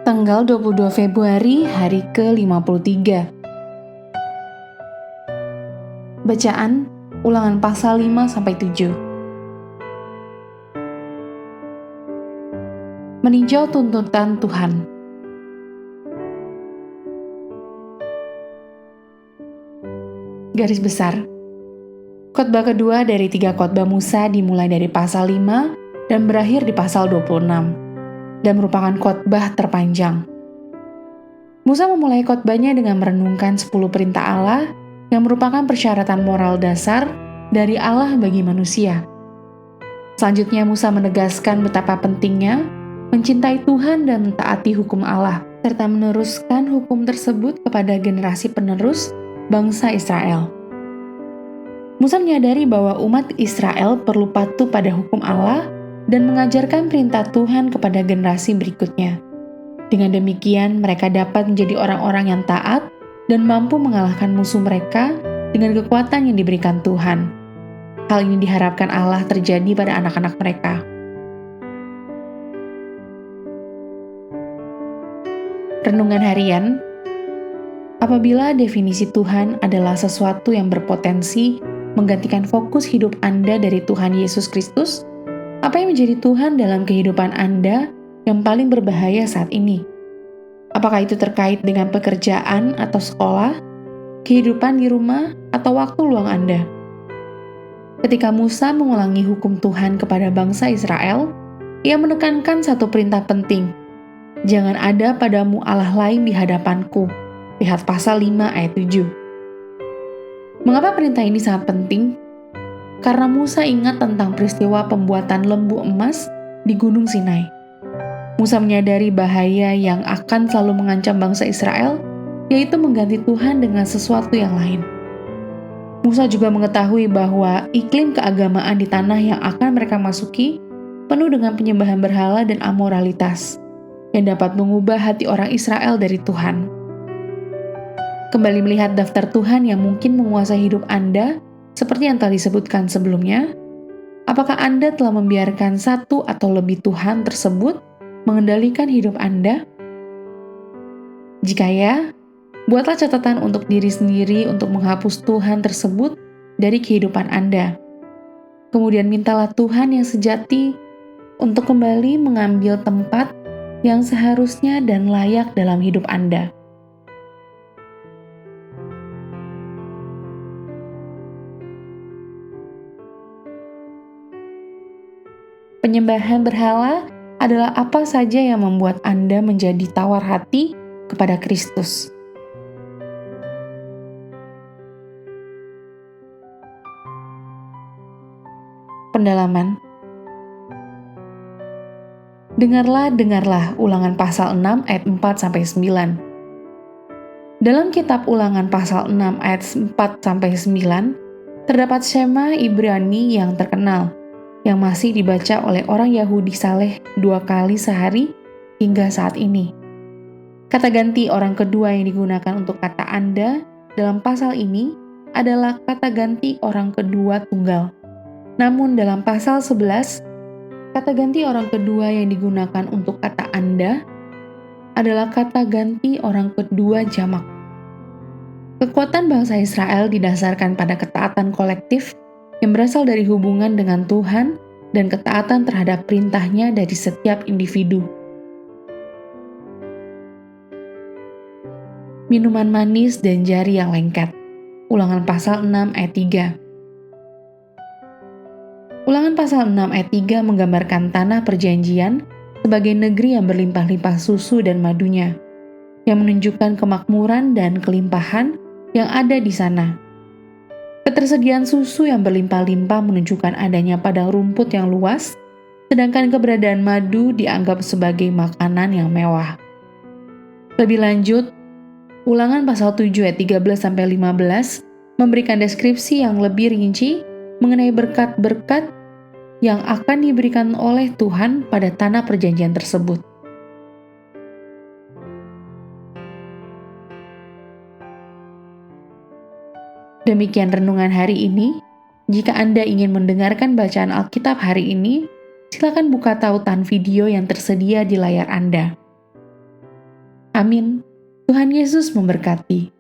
Tanggal 22 Februari, hari ke-53. Bacaan Ulangan pasal 5-7. Meninjau tuntutan Tuhan. Garis besar. Khotbah kedua dari 3 khotbah Musa dimulai dari pasal 5 dan berakhir di pasal 26. Dan merupakan khotbah terpanjang. Musa memulai khotbahnya dengan merenungkan 10 perintah Allah yang merupakan persyaratan moral dasar dari Allah bagi manusia. Selanjutnya Musa menegaskan betapa pentingnya mencintai Tuhan dan mentaati hukum Allah, serta meneruskan hukum tersebut kepada generasi penerus bangsa Israel. Musa menyadari bahwa umat Israel perlu patuh pada hukum Allah dan mengajarkan perintah Tuhan kepada generasi berikutnya. Dengan demikian, mereka dapat menjadi orang-orang yang taat dan mampu mengalahkan musuh mereka dengan kekuatan yang diberikan Tuhan. Hal ini diharapkan Allah terjadi pada anak-anak mereka. Renungan harian. Apabila definisi Tuhan adalah sesuatu yang berpotensi menggantikan fokus hidup Anda dari Tuhan Yesus Kristus, apa yang menjadi Tuhan dalam kehidupan Anda yang paling berbahaya saat ini? Apakah itu terkait dengan pekerjaan atau sekolah, kehidupan di rumah, atau waktu luang Anda? Ketika Musa mengulangi hukum Tuhan kepada bangsa Israel, ia menekankan satu perintah penting. Jangan ada padamu Allah lain di hadapanku. Lihat pasal 5 ayat 7. Mengapa perintah ini sangat penting? Karena Musa ingat tentang peristiwa pembuatan lembu emas di Gunung Sinai. Musa menyadari bahaya yang akan selalu mengancam bangsa Israel, yaitu mengganti Tuhan dengan sesuatu yang lain. Musa juga mengetahui bahwa iklim keagamaan di tanah yang akan mereka masuki penuh dengan penyembahan berhala dan amoralitas yang dapat mengubah hati orang Israel dari Tuhan. Kembali melihat daftar Tuhan yang mungkin menguasai hidup Anda, seperti yang telah disebutkan sebelumnya, apakah Anda telah membiarkan satu atau lebih Tuhan tersebut mengendalikan hidup Anda? Jika ya, buatlah catatan untuk diri sendiri untuk menghapus Tuhan tersebut dari kehidupan Anda. Kemudian mintalah Tuhan yang sejati untuk kembali mengambil tempat yang seharusnya dan layak dalam hidup Anda. Penyembahan berhala adalah apa saja yang membuat Anda menjadi tawar hati kepada Kristus. Pendalaman. Dengarlah Ulangan pasal 6 ayat 4-9. Dalam kitab Ulangan pasal 6 ayat 4-9, terdapat Shema Ibrani yang terkenal, yang masih dibaca oleh orang Yahudi saleh 2 kali sehari hingga saat ini. Kata ganti orang kedua yang digunakan untuk kata Anda dalam pasal ini adalah kata ganti orang kedua tunggal. Namun dalam pasal 11, kata ganti orang kedua yang digunakan untuk kata Anda adalah kata ganti orang kedua jamak. Kekuatan bangsa Israel didasarkan pada ketaatan kolektif yang berasal dari hubungan dengan Tuhan dan ketaatan terhadap perintahnya dari setiap individu. Minuman manis dan jari yang lengket. Ulangan pasal 6 ayat 3. Ulangan pasal 6 ayat 3 menggambarkan tanah perjanjian sebagai negeri yang berlimpah-limpah susu dan madunya, yang menunjukkan kemakmuran dan kelimpahan yang ada di sana. Ketersediaan susu yang berlimpah-limpah menunjukkan adanya padang rumput yang luas, sedangkan keberadaan madu dianggap sebagai makanan yang mewah. Lebih lanjut, Ulangan pasal 7 ayat 13-15 memberikan deskripsi yang lebih rinci mengenai berkat-berkat yang akan diberikan oleh Tuhan pada tanah perjanjian tersebut. Demikian renungan hari ini. Jika Anda ingin mendengarkan bacaan Alkitab hari ini, silakan buka tautan video yang tersedia di layar Anda. Amin. Tuhan Yesus memberkati.